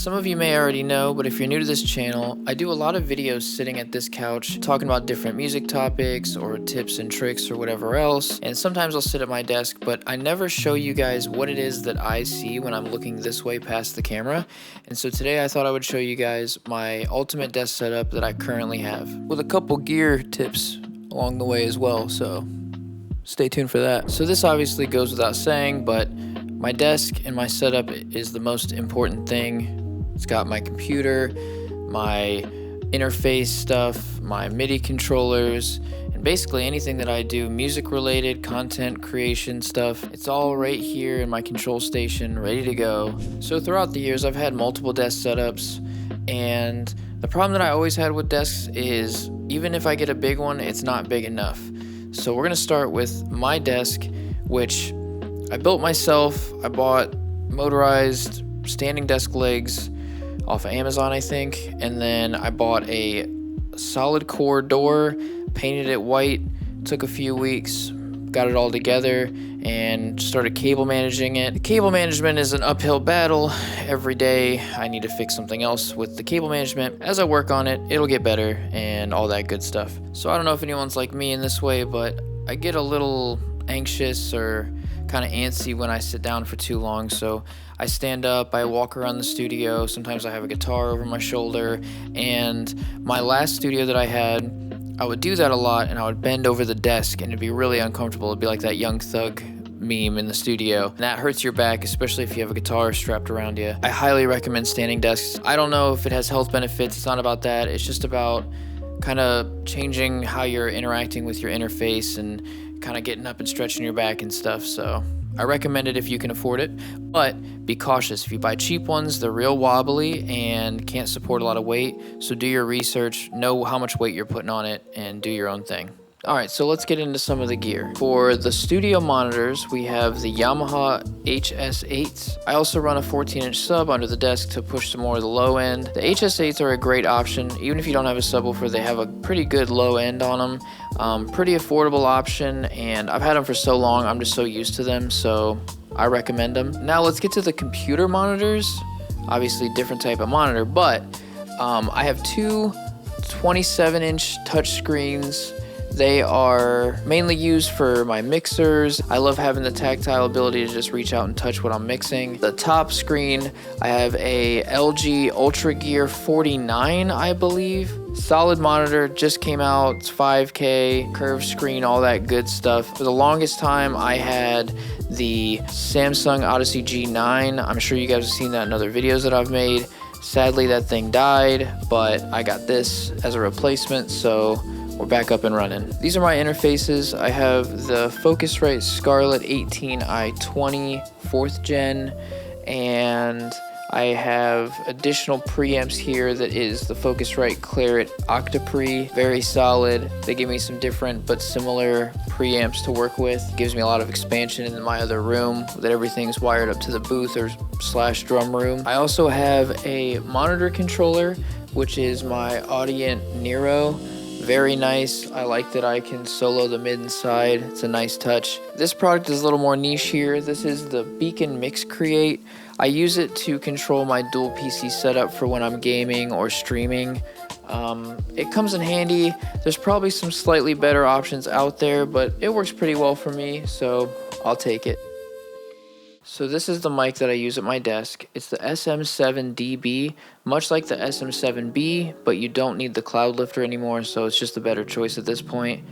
Some of you may already know, but if you're new to this channel, I do a lot of videos sitting at this couch talking about different music topics or tips and tricks or whatever else, and sometimes I'll sit at my desk, but I never show you guys what it is that I see when I'm looking this way past the camera. And so today I thought I would show you guys my ultimate desk setup that I currently have, with a couple gear tips along the way as well, so stay tuned for that. So this obviously goes without saying, but my desk and my setup is the most important thing. It's got my computer, my interface stuff, my MIDI controllers, and basically anything that I do music related, content creation stuff. It's all right here in my control station, ready to go. So throughout the years, I've had multiple desk setups, and the problem that I always had with desks is even if I get a big one, it's not big enough. So we're gonna start with my desk, which I built myself. I bought motorized standing desk legs off of Amazon, I think, and then I bought a solid core door, painted it white, took a few weeks, got it all together, and started cable managing it. The cable management is an uphill battle. Every day I need to fix something else with the cable management. As I work on it, it'll get better and all that good stuff. So I don't know if anyone's like me in this way, but I get a little anxious or kind of antsy when I sit down for too long, so I stand up, I walk around the studio. Sometimes I have a guitar over my shoulder, and my last studio that I had, I would do that a lot, and I would bend over the desk, and it'd be really uncomfortable. It'd be like that Young Thug meme in the studio, and that hurts your back, especially if you have a guitar strapped around you. I highly recommend standing desks. I don't know if it has health benefits. It's not about that. It's just about kind of changing how you're interacting with your interface and kind of getting up and stretching your back and stuff. So I recommend it if you can afford it, but be cautious. If you buy cheap ones, they're real wobbly and can't support a lot of weight. So do your research, know how much weight you're putting on it, and do your own thing. All right, so let's get into some of the gear. For the studio monitors, we have the Yamaha HS8s. I also run a 14-inch sub under the desk to push some more of the low end. The HS8s are a great option. Even if you don't have a subwoofer, they have a pretty good low end on them. Pretty affordable option, and I've had them for so long, I'm just so used to them, so I recommend them. Now let's get to the computer monitors. Obviously different type of monitor, but I have two 27-inch touch screens. They are mainly used for my mixers. I love having the tactile ability to just reach out and touch what I'm mixing. The top screen, I have a LG Ultra Gear 49, I believe. Solid monitor, just came out, it's 5K, curved screen, all that good stuff. For the longest time, I had the Samsung Odyssey G9. I'm sure you guys have seen that in other videos that I've made. Sadly, that thing died, but I got this as a replacement, so we're back up and running. These are my interfaces. I have the Focusrite Scarlett 18i20 4th gen, and I have additional preamps here that is the Focusrite Claret Octapre. Very solid. They give me some different but similar preamps to work with. Gives me a lot of expansion in my other room that everything's wired up to the booth or slash drum room. I also have a monitor controller, which is my Audient Nero. Very nice. I like that I can solo the mid and side. It's a nice touch. This product is a little more niche here. This is the Beacon Mix Create. I use it to control my dual PC setup for when I'm gaming or streaming. It comes in handy. There's probably some slightly better options out there, but it works pretty well for me, so I'll take it. So this is the mic that I use at my desk. It's the SM7DB, much like the SM7B, but you don't need the cloud lifter anymore, so it's just a better choice at this point.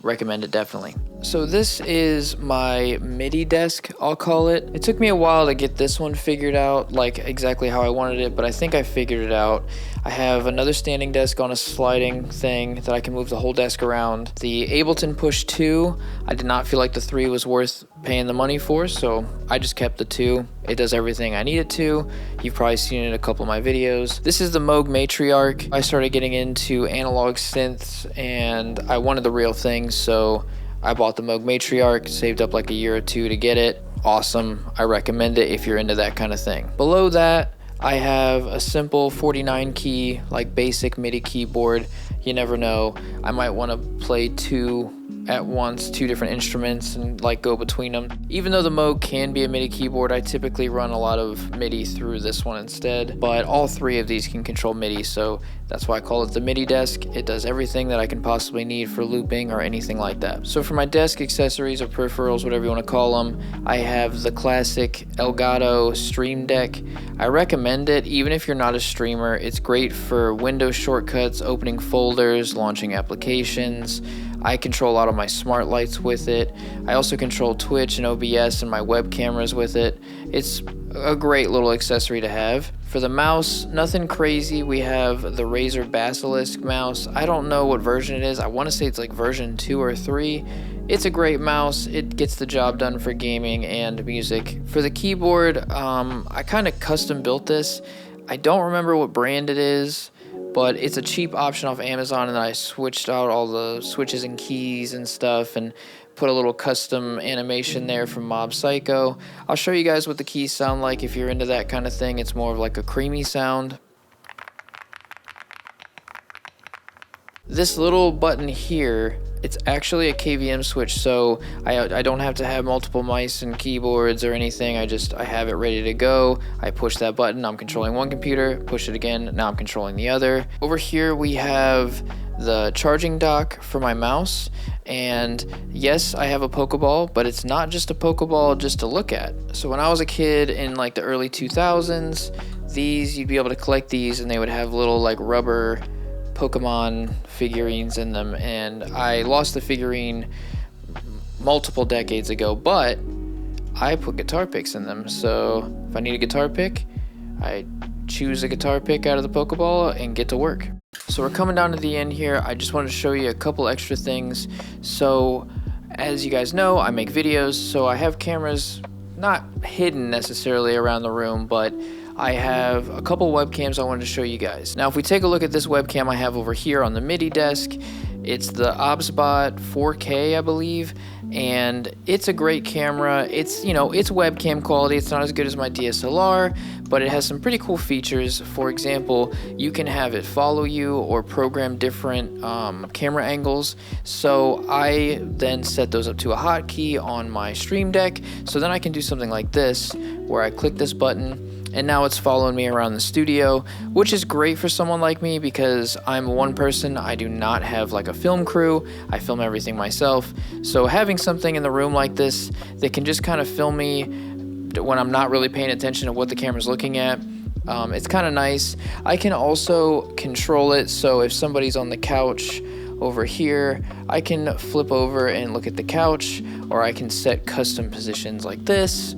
Recommend it definitely. So this is my MIDI desk, I'll call it. It took me a while to get this one figured out, like exactly how I wanted it, but I think I figured it out. I have another standing desk on a sliding thing that I can move the whole desk around. The Ableton Push 2, I did not feel like the 3 was worth paying the money for, so I just kept the 2. It does everything I need it to. You've probably seen it in a couple of my videos. This is the Moog Matriarch. I started getting into analog synths, and I wanted the real thing, so I bought the Moog Matriarch, saved up like a year or two to get it. Awesome. I recommend it if you're into that kind of thing. Below that, I have a simple 49 key, like basic MIDI keyboard. You never know. I might want to play two at once 2 different instruments and like go between them. Even though the Moog can be a MIDI keyboard, I typically run a lot of MIDI through this one instead, but all 3 of these can control MIDI, so that's why I call it the MIDI desk. It does everything that I can possibly need for looping or anything like that. So for my desk accessories or peripherals, whatever you want to call them, I have the classic Elgato Stream Deck. I recommend it even if you're not a streamer. It's great for Windows shortcuts, opening folders, launching applications. I control a lot of my smart lights with it. I also control Twitch and OBS and my web cameras with it. It's a great little accessory to have. For the mouse, nothing crazy. We have the Razer Basilisk mouse. I don't know what version it is. I want to say it's like version 2 or 3. It's a great mouse. It gets the job done for gaming and music. For the keyboard, I kind of custom built this. I don't remember what brand it is, but it's a cheap option off Amazon, and then I switched out all the switches and keys and stuff and put a little custom animation there from Mob Psycho. I'll show you guys what the keys sound like if you're into that kind of thing. It's more of like a creamy sound. This little button here, it's actually a KVM switch, so I don't have to have multiple mice and keyboards or anything. I have it ready to go. I push that button, I'm controlling one computer, push it again, now I'm controlling the other. Over here we have the charging dock for my mouse, and yes, I have a Pokeball, but it's not just a Pokeball just to look at. So when I was a kid in like the early 2000s, you'd be able to collect these, and they would have little like rubber Pokemon figurines in them, and I lost the figurine multiple decades ago, but I put guitar picks in them. So if I need a guitar pick, I choose a guitar pick out of the Pokeball and get to work. So we're coming down to the end here. I just wanted to show you a couple extra things. So as you guys know, I make videos, so I have cameras not hidden necessarily around the room, but I have a couple webcams I wanted to show you guys. Now if we take a look at this webcam I have over here on the MIDI desk, it's the OBSBot 4K, I believe, and it's a great camera. It's, you know, it's webcam quality. It's not as good as my DSLR, but it has some pretty cool features. For example, you can have it follow you or program different camera angles. So I then set those up to a hotkey on my Stream Deck. So then I can do something like this, where I click this button, and now it's following me around the studio, which is great for someone like me because I'm one person. I do not have like a film crew. I film everything myself. So having something in the room like this that can just kind of film me when I'm not really paying attention to what the camera's looking at, it's kind of nice. I can also control it, so if somebody's on the couch over here, I can flip over and look at the couch, or I can set custom positions like this.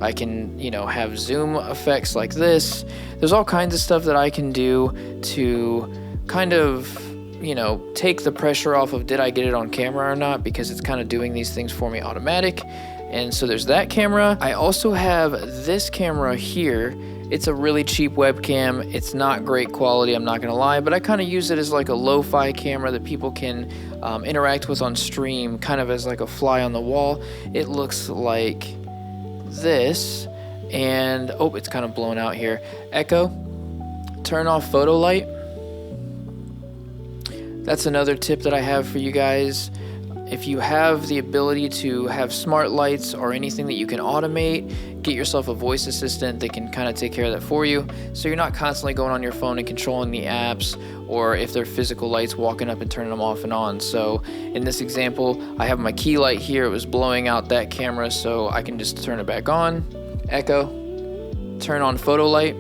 I can, you know, have zoom effects like this. There's all kinds of stuff that I can do to kind of, you know, take the pressure off of did I get it on camera or not, because it's kind of doing these things for me automatic. And so there's that camera. I also have this camera here. It's a really cheap webcam. It's not great quality, I'm not gonna lie, but I kind of use it as like a lo-fi camera that people can interact with on stream, kind of as like a fly on the wall. It looks like this, and oh, it's kind of blown out here. Echo, turn off photo light. That's another tip that I have for you guys. If you have the ability to have smart lights or anything that you can automate, get yourself a voice assistant that can kind of take care of that for you, so you're not constantly going on your phone and controlling the apps, or if they're physical lights, walking up and turning them off and on. So in this example, I have my key light here. It was blowing out that camera, so I can just turn it back on. Echo, turn on photo light,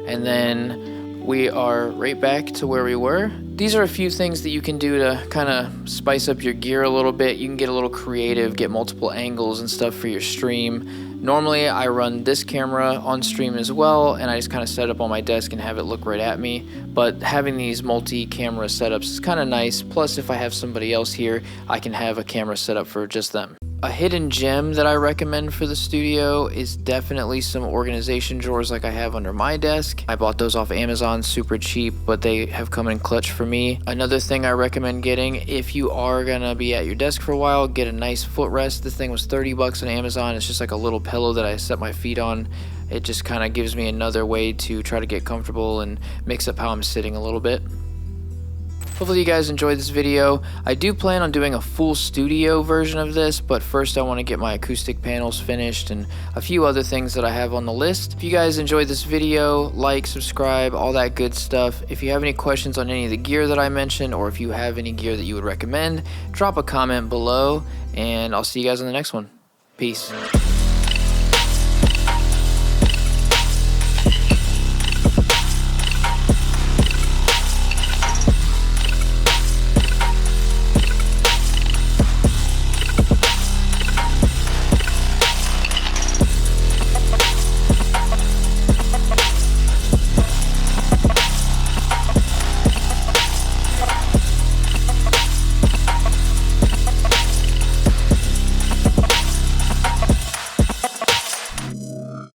and then we are right back to where we were. These are a few things that you can do to kind of spice up your gear a little bit. You can get a little creative, get multiple angles and stuff for your stream. Normally I run this camera on stream as well, and I just kind of set it up on my desk and have it look right at me. But having these multi-camera setups is kind of nice. Plus, if I have somebody else here, I can have a camera set up for just them. A hidden gem that I recommend for the studio is definitely some organization drawers like I have under my desk. I bought those off Amazon, super cheap, but they have come in clutch for me. Another thing I recommend getting, if you are gonna be at your desk for a while, get a nice footrest. This thing was 30 bucks on Amazon. It's just like a little pillow that I set my feet on. It just kind of gives me another way to try to get comfortable and mix up how I'm sitting a little bit. Hopefully you guys enjoyed this video. I do plan on doing a full studio version of this, but first I want to get my acoustic panels finished and a few other things that I have on the list. If you guys enjoyed this video, like, subscribe, all that good stuff. If you have any questions on any of the gear that I mentioned, or if you have any gear that you would recommend, drop a comment below, and I'll see you guys on the next one. Peace.